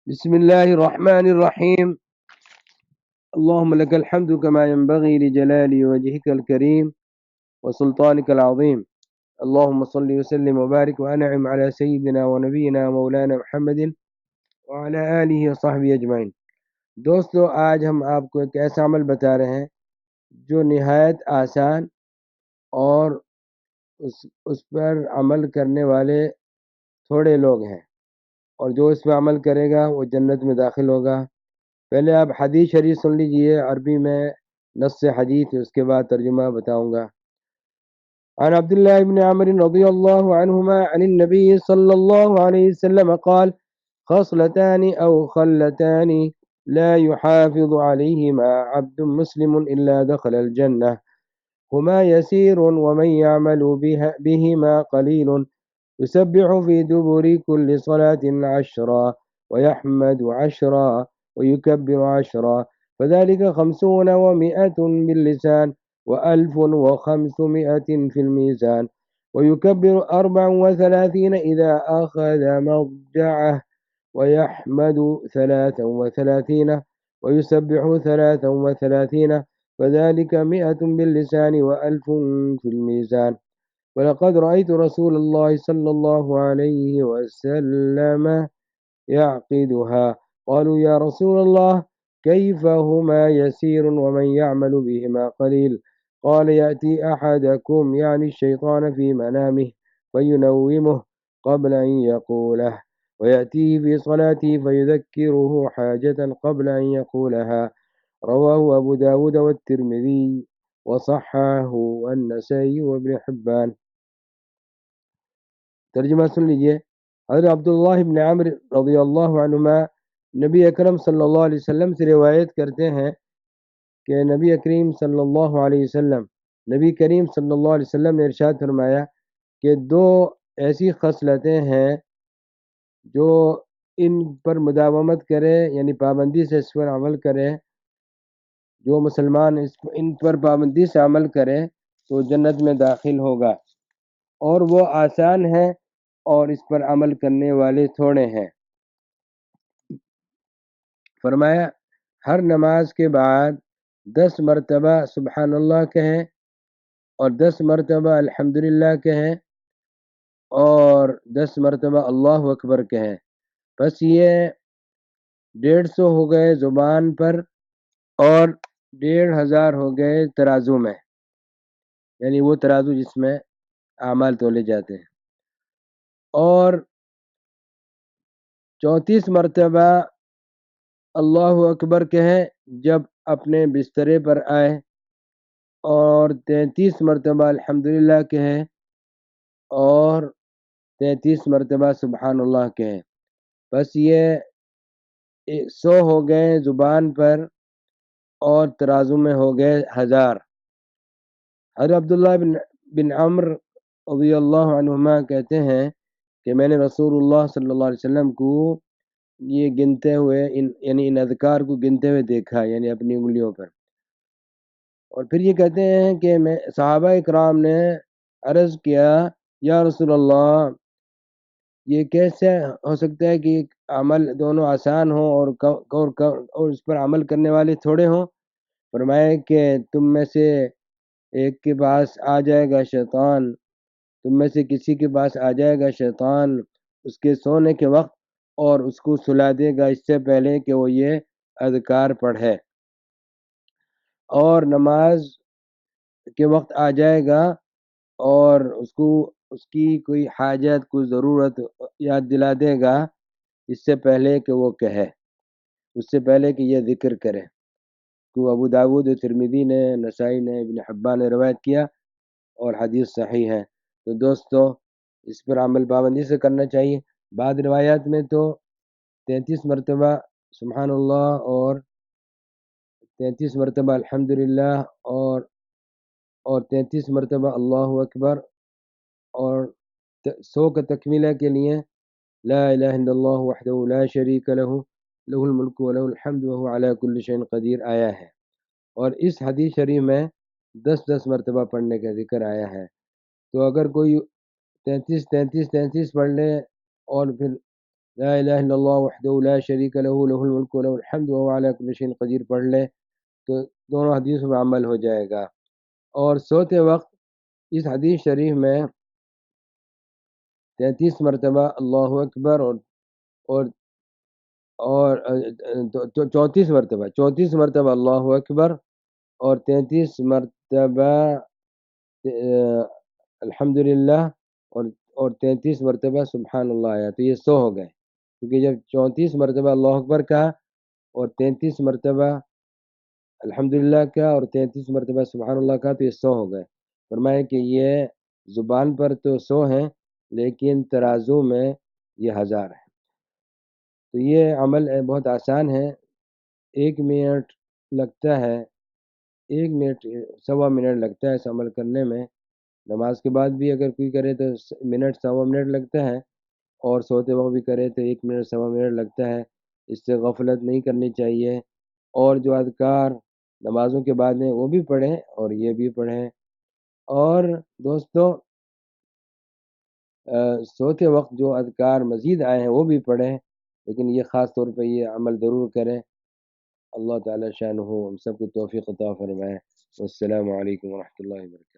بسم الله الرحمن الرحيم. اللهم لك الحمد كما ينبغي لجلال وجهك الكريم وسلطانك العظيم. اللهم صل وسلم وبارك وأنعم على سيدنا ونبينا مولانا محمد وعلى آله وصحبه اجمعین. دوستو، آج ہم آپ کو ایک ایسا عمل بتا رہے ہیں جو نہایت آسان اور اس پر عمل کرنے والے تھوڑے لوگ ہیں، اور جو اس پہ عمل کرے گا وہ جنت میں داخل ہوگا. پہلے آپ حدیث شریف سن لیجئے، عربی میں نص حدیث، اس کے بعد ترجمہ بتاؤں گا. عن عبد الله بن عمرو رضي الله عنهما عن النبي صلى الله عليه وسلم قال: خصلتان أو خلتان لا يحافظ عليهما عبد مسلم إلا دخل الجنة، هما يسير ومن يعمل بهما قليل، يسبح في دبر كل صلاة 10 ويحمد 10 ويكبر 10، فذلك 50 و100 باللسان و1500 في الميزان، ويكبر 34 إذا أخذ مضجعه، ويحمد 33 ويسبح 33، فذلك 100 باللسان و1000 في الميزان. ولقد رأيت رسول الله صلى الله عليه وسلم يعقدها. قالوا يا رسول الله كيف هما يسير ومن يعمل بهما قليل؟ قال: يأتي أحدكم يعني الشيطان في منامه فينومه قبل أن يقوله، ويأتيه في صلاته فيذكره حاجة قبل أن يقولها. رواه أبو داود والترمذي وصححه والنسائي وابن حبان. ترجمہ سن لیجئے. حضرت عبداللہ ابن عمرو رضی اللہ عنہما نبی اکرم صلی اللہ علیہ وسلم سے روایت کرتے ہیں کہ نبی کریم صلی اللہ علیہ وسلم نے ارشاد فرمایا کہ دو ایسی خصلتیں ہیں جو ان پر مداومت کرے، یعنی پابندی سے اس پر عمل کرے، جو مسلمان ان پر پابندی سے عمل کرے تو جنت میں داخل ہوگا، اور وہ آسان ہے اور اس پر عمل کرنے والے تھوڑے ہیں. فرمایا ہر نماز کے بعد 10 مرتبہ سبحان اللہ کہیں اور 10 مرتبہ الحمدللہ کہیں اور 10 مرتبہ اللہ اکبر کہیں. بس یہ 150 ہو گئے زبان پر اور 1500 ہو گئے ترازو میں، یعنی وہ ترازو جس میں اعمال تولے جاتے ہیں. اور 34 مرتبہ اللہ اکبر کہیں جب اپنے بسترے پر آئے، اور 33 مرتبہ الحمدللہ کہیں اور 33 مرتبہ سبحان اللہ کہیں. بس یہ 100 ہو گئے زبان پر اور ترازو میں ہو گئے 1000. حضرت عبداللہ بن عمرو رضی اللہ عنہما کہتے ہیں کہ میں نے رسول اللہ صلی اللہ علیہ وسلم کو یہ گنتے ہوئے یعنی ان اذکار کو گنتے ہوئے دیکھا، یعنی اپنی انگلیوں پر. اور پھر یہ کہتے ہیں کہ صحابہ اکرام نے عرض کیا یا رسول اللہ، یہ کیسے ہو سکتا ہے کہ عمل دونوں آسان ہوں اور اس پر عمل کرنے والے تھوڑے ہوں؟ فرمایا کہ تم میں سے ایک کے پاس آ جائے گا شیطان، تم میں سے کسی کے پاس آ جائے گا شیطان اس کے سونے کے وقت اور اس کو سلا دے گا اس سے پہلے کہ وہ یہ اذکار پڑھے، اور نماز کے وقت آ جائے گا اور اس کی کوئی حاجت، کوئی ضرورت یاد دلا دے گا اس سے پہلے کہ وہ کہے، اس سے پہلے کہ یہ ذکر کرے. تو ابو داود ترمذی نے، نسائی نے، ابن حبان نے روایت کیا اور حدیث صحیح ہے. تو دوستو اس پر عمل پابندی سے کرنا چاہیے. بعض روایات میں تو 33 مرتبہ سبحان اللہ اور 33 مرتبہ الحمدللہ اور 33 مرتبہ اللہ اکبر اور 100 کا تکمیلہ کے لیے لا الہ الا اللہ وحدہ لا شریک لہ لہ الملک و لہ الحمد وہو علی کل شیء قدیر آیا ہے. اور اس حدیث شریف میں 10 مرتبہ پڑھنے کا ذکر آیا ہے. تو اگر کوئی 33 پڑھ لے اور پھر لا الہ الا اللہ وحدہ لا شریک لہ لہ الملک ولہ الحمد وهو علی کل شیء قدیر پڑھ لے تو دونوں حدیثوں میں عمل ہو جائے گا۔ اور سوتے وقت اس حدیث شریف میں 33 مرتبہ اللہ اکبر اور اور 34 مرتبہ اللہ اکبر اور 33 مرتبہ الحمدللہ اور 33 مرتبہ سبحان اللہ آیا، تو یہ 100 ہو گئے، کیونکہ جب 34 مرتبہ اللہ اکبر کہا اور 33 مرتبہ الحمدللہ کا اور 33 مرتبہ سبحان اللہ کا تو یہ 100 ہو گئے۔ فرمایا کہ یہ زبان پر تو 100 ہیں لیکن ترازو میں یہ 1000 ہیں۔ تو یہ عمل بہت آسان ہے، 1 منٹ لگتا ہے، 1 منٹ 1.25 منٹ لگتا ہے اس عمل کرنے میں۔ نماز کے بعد بھی اگر کوئی کرے تو 1.25 منٹ لگتا ہے، اور سوتے وقت بھی کرے تو 1 منٹ 1.25 منٹ لگتا ہے۔ اس سے غفلت نہیں کرنی چاہیے، اور جو اذکار نمازوں کے بعد میں وہ بھی پڑھیں اور یہ بھی پڑھیں۔ اور دوستو سوتے وقت جو اذکار مزید آئے ہیں وہ بھی پڑھیں، لیکن یہ خاص طور پہ یہ عمل ضرور کریں۔ اللہ تعالی شانہ ہم سب کو توفیق عطا فرمائے۔ والسلام علیکم ورحمۃ اللہ وبرکاتہ۔